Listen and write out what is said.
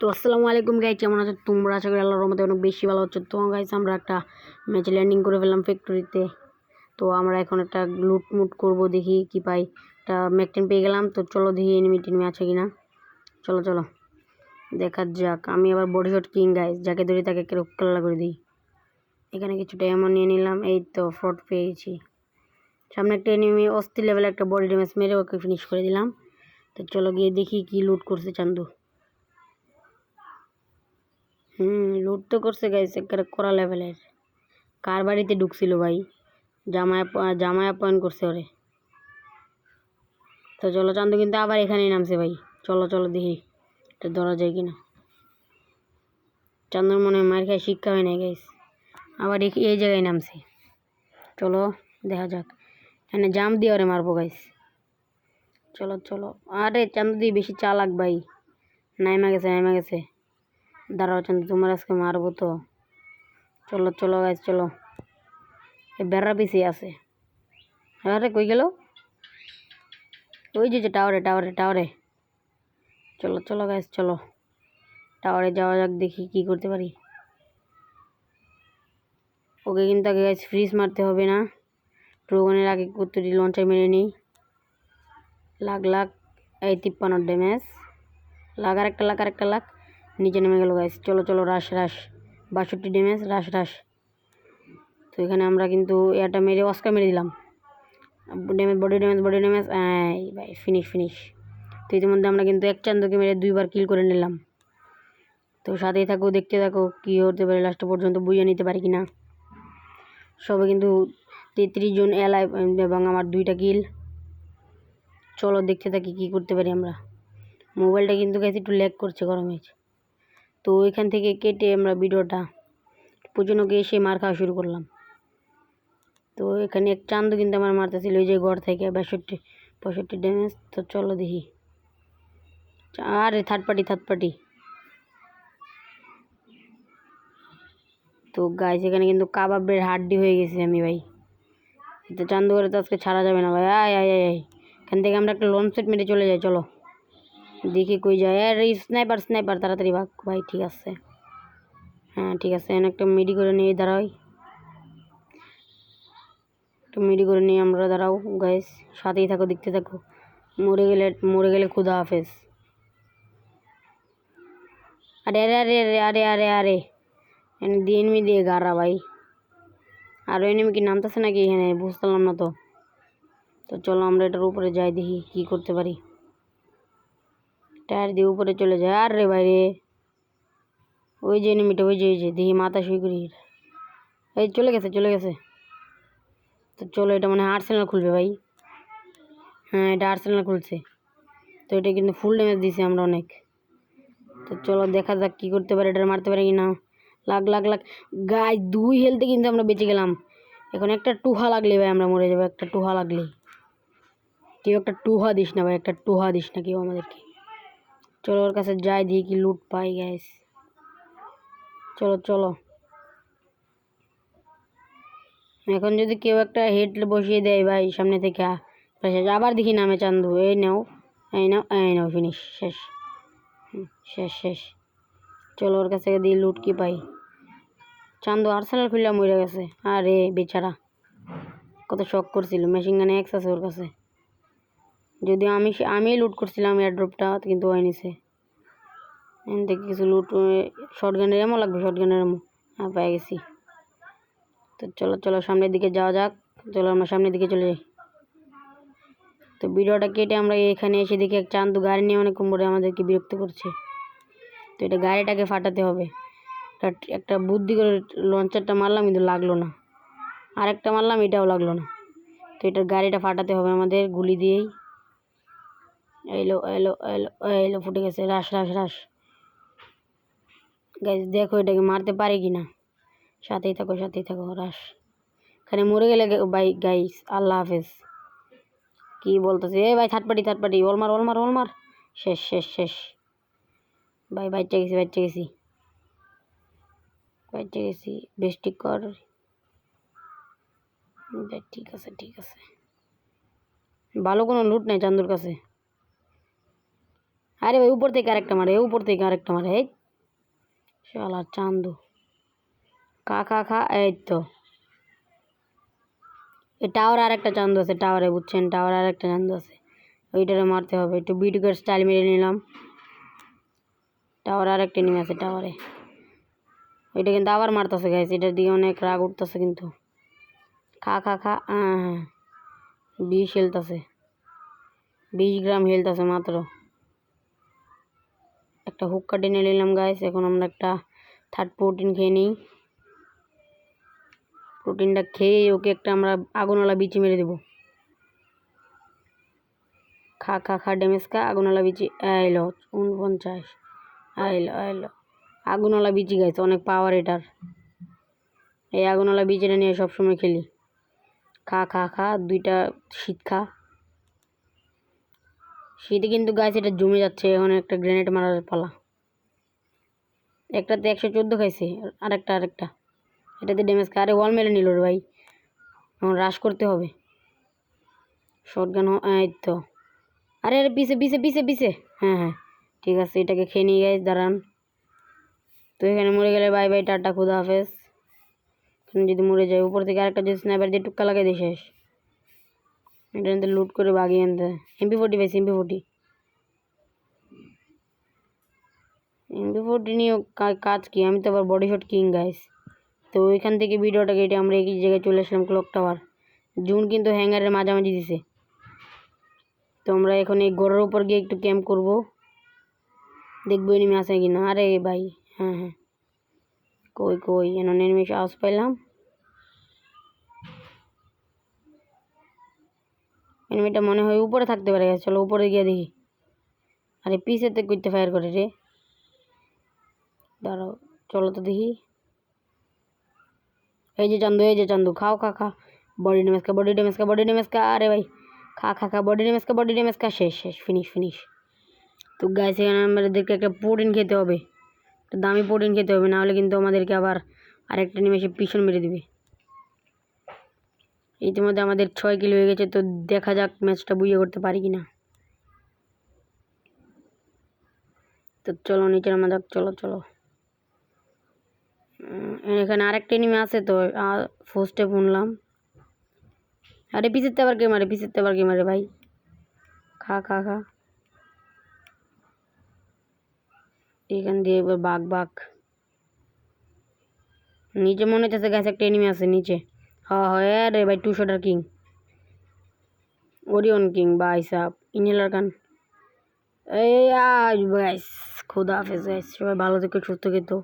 তো আসসালামু আলাইকুম গাইস, কেমন আছো তোমরা? আশা করি আল্লাহর রহমতে অনেক বেশি ভালো হচ্ছে। তো গাইস আমরা একটা ম্যাচে ল্যান্ডিং করে ফেললাম ফ্যাক্টরিতে। তো আমরা এখন একটা লুটমুট করব, দেখি কি পাই। একটা ম্যাকটেন পেয়ে গেলাম। তো চলো দেখি এনিমি টেনিমি আছে কিনা। চলো চলো দেখা যাক। আমি আবার বডি শট কিং গাইস, যাকে ধরি তাকে কাল্লা করে দিই। এখানে কিছুটা এমন নিয়ে নিলাম। এই তো ফ্রড পেয়েছি। সামনে একটা এনিমি অস্থির লেভেলে একটা বডি ড্যামেজ মেরে ওকে ফিনিশ করে দিলাম। তো চলো গিয়ে দেখি কি লুট করছে চান্দু। লুট তো করছে গাইস, একেবারে কড়া লেভেলের। কার বাড়িতে ঢুকছিল ভাই? জামাই অ্যাপয়েন্ট করছে ওরে। তো চলো, চান্দু কিন্তু আবার এখানেই নামছে ভাই। চলো চলো দেখি এটা ধরা যায় কিনা। চান্দুর মনে হয় মার খায় শিক্ষা হয় নাই গাইস, আবার এই জায়গায় নামছে। চলো দেখা যাক, এখানে জাম দিয়ে ওরে মারবো গাইস। চলো চলো, আরে চান্দু দিয়ে বেশি চালাক ভাই। নাইমা গেছে। দাঁড়াও চান্দু, তোমার আজকে মারবো তো। চলো চলো গাইস চলো। এই বেড়া পিছিয়ে আছে। আরে কই গেল? ওই যে টাওয়ারে। চলো চলো গাইস চলো, টাওয়ারে যাওয়া যাক, দেখি কি করতে পারি। ওকে কিন্তু আগে গাইস ফ্রিজ মারতে হবে না, ড্রাগনের আগে কুত্তুরি লঞ্চার মেরে নিই। লাখ এই 53 ড্যামেজ। আর একটা লাখ নিচে নেমে গেল গাইস। চলো চলো রাশ 62 ড্যামেজ, রাশ। তো এখানে আমরা কিন্তু এটা মেরে অস্কার মেরে দিলাম। বডি ড্যামেজ এই ভাই, ফিনিশ। তো ইতিমধ্যে আমরা কিন্তু এক চান্দকে মেরে 2বার কিল করে নিলাম। তো সাথেই থাকো, দেখতে থাকো কী হতে পারে লাস্ট পর্যন্ত, বুঝে নিতে পারি কিনা। সবে কিন্তু 33 জন এলাইভ এবং আমার 2টা কিল। চলো দেখতে থাকি কী করতে পারি আমরা। মোবাইলটা কিন্তু গেছে একটু ল্যাগ করছে গরমে। তো ওইখান থেকে কেটে আমরা ভিডিওটা পুজোনোকে এসে মার খাওয়া শুরু করলাম। তো এখানে এক চান্দু কিন্তু আমার মারতেছিল ওই যে ঘর থেকে 65 ড্যামেজ। তো চলো দেখি। আরে থার্ড পার্টি। তো গাইস এখানে কিন্তু কাবাবের হাড্ডি হয়ে গেছি আমি ভাই। তো চান্দু করে তো আজকে ছাড়া যাবে না ভাই। আয় এখান থেকে আমরা একটা লঞ্চ সেট মেরে চলে যাই। চলো দেখি কই যায়। আর স্নাইপার তাড়াতাড়ি ভাগ ভাই। ঠিক আছে, হ্যাঁ ঠিক আছে। এখানে একটা মিডি করে নিয়ে দাঁড়াই, একটা মিডি করে নিয়ে আমরা দাঁড়াও গাইস, সাথেই থাকো দেখতে থাকো। মরে গেলে খুদা হাফেজ। আরে এনে দিয়ে গাড়া ভাই। আর এনিমি কি নামতেছে নাকি এখানে? বুঝতাম না তো। তো চলো আমরা এটার উপরে যাই, দেখি কি করতে পারি। টায়ার দিয়ে উপরে চলে যায়। আর রে ভাই রে, ওই যে এনিমিটা, ওই যে দেখি মাথা শুই করি। এই চলে গেছে। তো চলো, এটা মানে আর্সেনাল খুলবে ভাই। হ্যাঁ এটা আর্সেনাল খুলছে। তো এটা কিন্তু ফুল ড্যামেজ দিয়েছি আমরা অনেক। তো চলো দেখা যাক কী করতে পারে, এটা মারতে পারে কি না। লাখ গাই 2 হেলতে কিন্তু আমরা বেঁচে গেলাম। এখন একটা টুহা লাগলে ভাই আমরা মরে যাবো। একটা টুহা লাগলে। কেউ একটা টুহা দিস না ভাই, একটা টুহা দিস না কেউ আমাদেরকে। চলো ওর কাছে যাই, দিয়ে কি লুট পাই গাইস। চলো এখন যদি কেউ একটা হেড বসিয়ে দেয় ভাই সামনে থেকে, আবার দেখি নামে চান্দু। এই নাও ফিনিশ, শেষ। চলো ওর কাছে দিয়ে লুট কি পাই। চান্দু আর্সেনাল খুললাম মরে গেছে। আরে বেচারা, কত শখ করছিল। মেশিন গানে এক্স আছে ওর কাছে। যদিও আমি লুট করছিলাম এয়ারড্রপটা, কিন্তু ওই নিছে। এখান থেকে কিছু লুট, শর্টগানের এমন লাগবে, হ্যাঁ পেয়ে গেছি। তো চলো সামনের দিকে যাওয়া যাক। চলো আমরা সামনের দিকে চলে যাই। তো ভিডিওটা কেটে আমরা এখানে এসে দেখি এক চান্দু গাড়ি নিয়ে অনেকক্ষণ ধরে আমাদেরকে বিরক্ত করছে। তো এটা গাড়িটাকে ফাটাতে হবে। একটা বুদ্ধি করে লঞ্চারটা মারলাম, কিন্তু লাগলো না। আরেকটা মারলাম, এটাও লাগলো না। তো এটার গাড়িটা ফাটাতে হবে আমাদের গুলি দিয়েই। এলো ফুটে গেছে। রাশ গাইস দেখো এটাকে মারতে পারে কি না। সাথেই থাকো রাশ। এখানে মরে গেলে ভাই গাইস আল্লাহ হাফেজ। কি বলতেছে এ ভাই? থার্ড পার্টি অলমার। শেষ ভাই। বাচ্চা গেছি। বেশ ঠিক কর। ঠিক আছে। ভালো কোনো লুট নেই চান্দুর কাছে। আরে ভাই উপর থেকে আরেকটা মারে, উপর থেকে আরেকটা মারে। এই শালা চান্দু, খা খা খা। এই তো এই টাওয়ার আর একটা চান্দু আছে, টাওয়ারে বুঝছেন, টাওয়ার আর একটা চান্দু আছে, ওইটারে মারতে হবে। একটু বিটুকের স্টাইল মেরে নিলাম। টাওয়ার আর একটা নেমে আছে টাওয়ারে, ওইটা কিন্তু আবার মারতেছে গাইস, এটার দিকে অনেক রাগ উঠতেছে কিন্তু। খা খা খা। হ্যাঁ 20 হেলথ আছে, 20 গ্রাম হেলথ আছে মাত্র। একটা হুক্কা টেনে নিলাম গাইস। এখন আমরা একটা থার্ড প্রোটিন খেয়ে নিই। প্রোটিনটা খেয়ে ওকে একটা আমরা আগুনওয়ালা বিচি মেরে দেবো। খা খা খা ড্যামেজ খা, আগুনওয়ালা বিচি। এলো 49, এলো এলো আগুনওয়ালা বিচি গাইছে, অনেক পাওয়ার এটার। এই আগুনওয়ালা বিচিটা নিয়ে সবসময় খেলি। খা খা খা, 2টা শীত খা। শীতে কিন্তু গাছ এটা জমে যাচ্ছে, এখন একটা গ্রেনেড মারার পালা। একটাতে 114 খাইছে, আরেকটা এটাতে ড্যামেজ খা। আরে ওয়াল মেরে নিল রে ভাই, এখন রাশ করতে হবে। শটগান, এই তো। আরে আরে পিছে পিছে পিছে পিছে। হ্যাঁ ঠিক আছে, এটাকে খেয়ে নিয়ে গাইস, দাঁড়ান। তো এখানে মরে গেলে বাই বাই, টাটা, খুদা হাফেজ। যদি মরে যায়, উপর থেকে আরেকটা যদি স্নাইপার দিয়ে টুক্কা লাগাই দিয়ে শেষ। এটা আনতে লুট করে বাগিয়ে আনতে। MP40 ভাই, MP40 নিয়ে কাজ কি, আমি তো আবার বডি শট কিং গাইস। তো ওইখান থেকে ভিডিওটা কেটে আমরা এই জায়গায় চলে আসলাম, ক্লক টাওয়ার। জুন কিন্তু হ্যাঙ্গারের মাঝামাঝি দিছে। তো আমরা এখন এই ঘরের উপর গিয়ে একটু ক্যাম্প করব, দেখবো এনিমি আছে কিনা। আরে ভাই হ্যাঁ কই কই এমন এনিমি আওয়াজ পাইলাম। এনিমিটা মনে হয় উপরে থাকতে পারে, চলো উপরে গিয়ে দেখি। আরে পিছেতে কইতে ফায়ার করে রে, দাঁড়াও চলো তো দেখি। এই যে চান্দু, খাও খা খা, বডি ড্যামেজ খা, বডি ড্যামেজ খা, বডি ড্যামেজ খা। আরে ভাই খা খা খা, বডি ড্যামেজ খা, বডি ড্যামেজ খা। শেষ ফিনিশ। তো গাইস এখানে আমাদেরকে একটা প্রোটিন খেতে হবে, একটা দামি প্রোটিন খেতে হবে, নাহলে কিন্তু আমাদেরকে আবার আরেকটা নিমেষে পিছন মেরে দিবে। ইতিমধ্যে আমাদের 6 কিলো হয়ে গেছে, তো দেখা যাক ম্যাচটা বুঝে করতে পারি কিনা। তো চলো নিচে নামা যাক, চলো। এখানে আরেকটা এনিমি আছে, তো ফার্স্টে শুনলাম। আরে পিছেতে আবার কে মারে ভাই। খা খা খা, এখান দিয়ে এবার বাঘ। নিচে মনে হচ্ছে গাছ একটা এনিমি আছে নিচে। হ্যাঁ রে ভাই, 2 শটার কিং, ওরিয়ন কিং ভাই সাহ, ইনহেলার গান। এই গাইস, খোদা হাফেজ গাইস, সবাই ভালো থেকে সুস্থ থেকো।